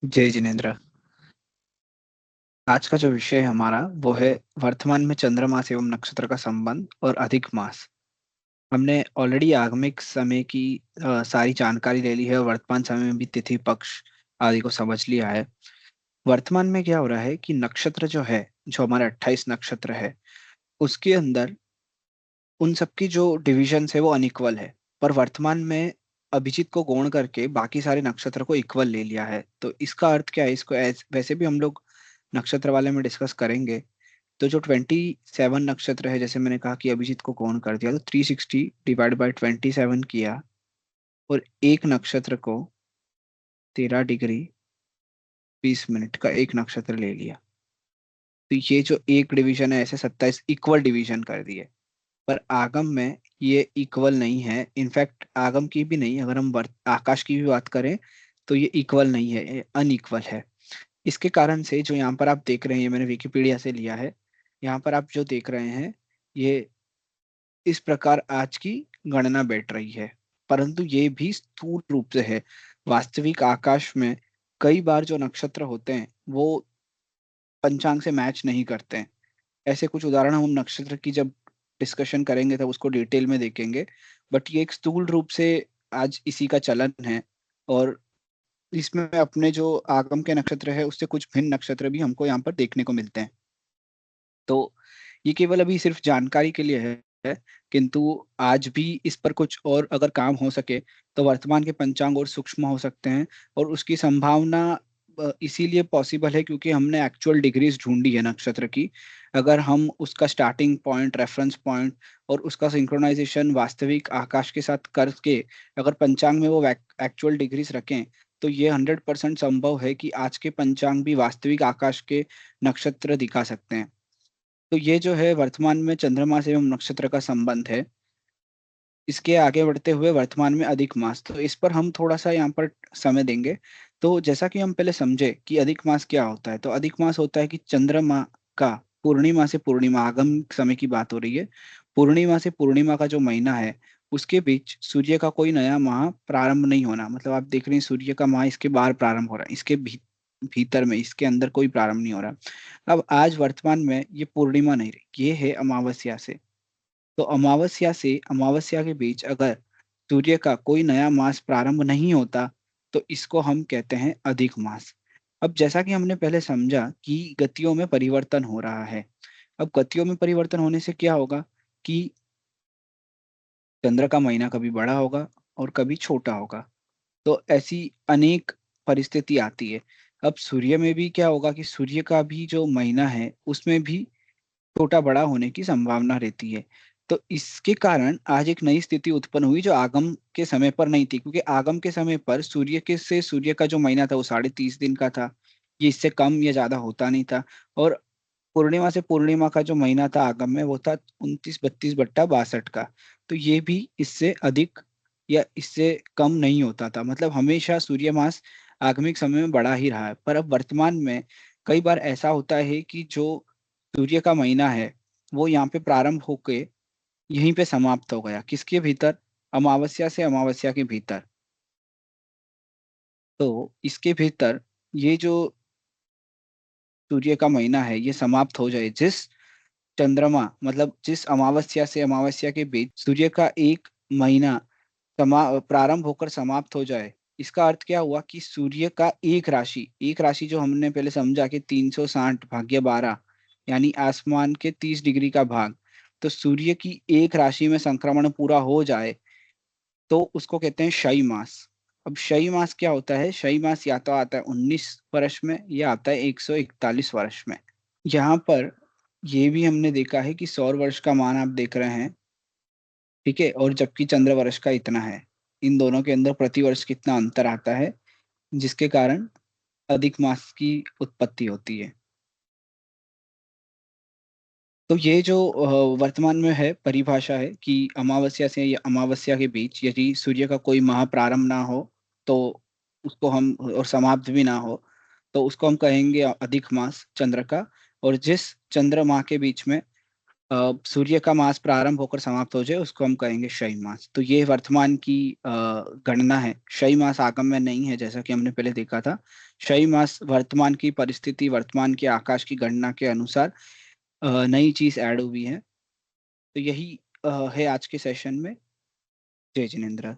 जय जिनेन्द्र। आज का जो विषय है हमारा वो है वर्तमान में चंद्रमास एवं नक्षत्र का संबंध और अधिक मास। हमने ऑलरेडी आगमिक समय की सारी जानकारी ले ली है और वर्तमान समय में भी तिथि पक्ष आदि को समझ लिया है। वर्तमान में क्या हो रहा है कि नक्षत्र जो है, जो हमारे 28 नक्षत्र है, उसके अंदर उन सबकी जो डिविजन है वो अनइक्वल है। पर वर्तमान में अभिजीत को गौण करके बाकी सारे नक्षत्र को इक्वल ले लिया है। तो इसका अर्थ क्या है, इसको वैसे भी हम लोग नक्षत्र वाले में डिस्कस करेंगे। तो जो 27 नक्षत्र है, जैसे मैंने कहा कि अभिजीत को कौन कर दिया, तो 360 डिवाइड बाय 27 किया और एक नक्षत्र को 13 डिग्री 20 मिनट का एक नक्षत्र ले लिया। तो ये जो एक डिवीजन है, ऐसे 27 इक्वल डिवीजन कर दिए। पर आगम में ये इक्वल नहीं है। इनफैक्ट आगम की भी नहीं, अगर हम आकाश की भी बात करें तो ये इक्वल नहीं है, ये अनइक्वल है। इसके कारण से जो यहाँ पर आप देख रहे हैं, ये मैंने विकिपीडिया से लिया है। यहाँ पर आप जो देख रहे हैं, ये इस प्रकार आज की गणना बैठ रही है। परंतु ये भी स्थूल रूप से है। वास्तविक आकाश में कई बार जो नक्षत्र होते हैं वो पंचांग से मैच नहीं करते हैं। ऐसे कुछ उदाहरण हम नक्षत्र की जब डिस्कशन करेंगे तब उसको डिटेल में देखेंगे। बट ये एक स्थूल रूप से आज इसी का चलन है। और इसमें अपने जो आगम के नक्षत्र है उससे कुछ भिन्न नक्षत्र भी हमको यहाँ पर देखने को मिलते हैं। तो ये केवल अभी सिर्फ जानकारी के लिए है, किंतु आज भी इस पर कुछ और अगर काम हो सके तो वर्तमान के पंचांग और सूक्ष्म हो सकते हैं। और उसकी संभावना इसीलिए पॉसिबल है क्योंकि हमने एक्चुअल डिग्रीज ढूंढी है नक्षत्र की। अगर हम उसका स्टार्टिंग पॉइंट, रेफरेंस पॉइंट और उसका सिंक्रोनाइजेशन वास्तविक आकाश के साथ करके अगर पंचांग में वो एक्चुअल डिग्रीज रखें, तो ये 100% संभव है कि आज के पंचांग भी वास्तविक आकाश के नक्षत्र दिखा सकते हैं। तो ये जो है वर्तमान में चंद्रमा से एवं नक्षत्र का संबंध है। इसके आगे बढ़ते हुए वर्तमान में अधिक मास, तो इस पर हम थोड़ा सा यहाँ पर समय देंगे। तो जैसा कि हम पहले समझे कि अधिक मास क्या होता है, तो अधिक मास होता है कि चंद्रमा का पूर्णिमा से पूर्णिमा, आगम समय की बात हो रही है, पूर्णिमा से पूर्णिमा का जो महीना है उसके बीच सूर्य का कोई नया माह प्रारंभ नहीं होना। मतलब आप देख रहे हैं सूर्य का माह इसके बाहर प्रारंभ हो रहा है, इसके भीतर में, इसके अंदर कोई प्रारंभ नहीं हो रहा। अब आज वर्तमान में ये पूर्णिमा नहीं रही, ये है अमावस्या से। तो अमावस्या से अमावस्या के बीच अगर सूर्य का कोई नया मास प्रारंभ नहीं होता तो इसको हम कहते हैं अधिक मास। अब जैसा कि हमने पहले समझा कि गतियों में परिवर्तन हो रहा है। अब गतियों में परिवर्तन होने से क्या होगा कि चंद्र का महीना कभी बड़ा होगा और कभी छोटा होगा। तो ऐसी अनेक परिस्थिति आती है। अब सूर्य में भी क्या होगा कि सूर्य का भी जो महीना है उसमें भी छोटा बड़ा होने की संभावना रहती है। तो इसके कारण आज एक नई स्थिति उत्पन्न हुई जो आगम के समय पर नहीं थी, क्योंकि आगम के समय पर सूर्य का जो महीना था वो 30.5 दिन का था। ये इससे कम या ज्यादा होता नहीं था। और पूर्णिमा से पूर्णिमा का जो महीना था आगम में वो था 29-32/62 का। तो ये भी इससे अधिक या इससे कम नहीं होता था। मतलब हमेशा सूर्य मास आगमिक समय में बड़ा ही रहा है। पर अब वर्तमान में कई बार ऐसा होता है कि जो सूर्य का महीना है वो यहाँ पे प्रारंभ होके यहीं पे समाप्त हो गया, किसके भीतर, अमावस्या से अमावस्या के भीतर। तो इसके भीतर ये जो सूर्य का महीना है ये समाप्त हो जाए, जिस चंद्रमा मतलब जिस अमावस्या से अमावस्या के बीच सूर्य का एक महीना प्रारंभ होकर समाप्त हो जाए। इसका अर्थ क्या हुआ कि सूर्य का एक राशि जो हमने पहले समझा कि 360/12, यानी आसमान के 30 डिग्री का भाग। तो सूर्य की एक राशि में संक्रमण पूरा हो जाए तो उसको कहते हैं क्षयी मास। अब क्षयी मास क्या होता है, क्षयी मास या तो आता है 19 वर्ष में या आता है 141 वर्ष में। यहाँ पर ये भी हमने देखा है कि सौर वर्ष का मान आप देख रहे हैं, ठीक है, और जबकि चंद्र वर्ष का इतना है। इन दोनों के अंदर प्रतिवर्ष कितना अंतर आता है, जिसके कारण अधिक मास की उत्पत्ति होती है। तो ये जो वर्तमान में है परिभाषा है कि अमावस्या से या अमावस्या के बीच यदि सूर्य का कोई माह प्रारंभ ना हो तो उसको हम, और समाप्त भी ना हो, तो उसको हम कहेंगे अधिक मास चंद्र का। और जिस चंद्र माह के बीच में सूर्य का मास प्रारंभ होकर समाप्त हो जाए उसको हम कहेंगे क्षयी मास। तो ये वर्तमान की गणना है। क्षयी मास आगम में नहीं है जैसा कि हमने पहले देखा था। क्षयी मास वर्तमान की परिस्थिति, वर्तमान के आकाश की गणना के अनुसार नई चीज ऐड हुई है। तो यही है आज के सेशन में। जय जिनेन्द्र।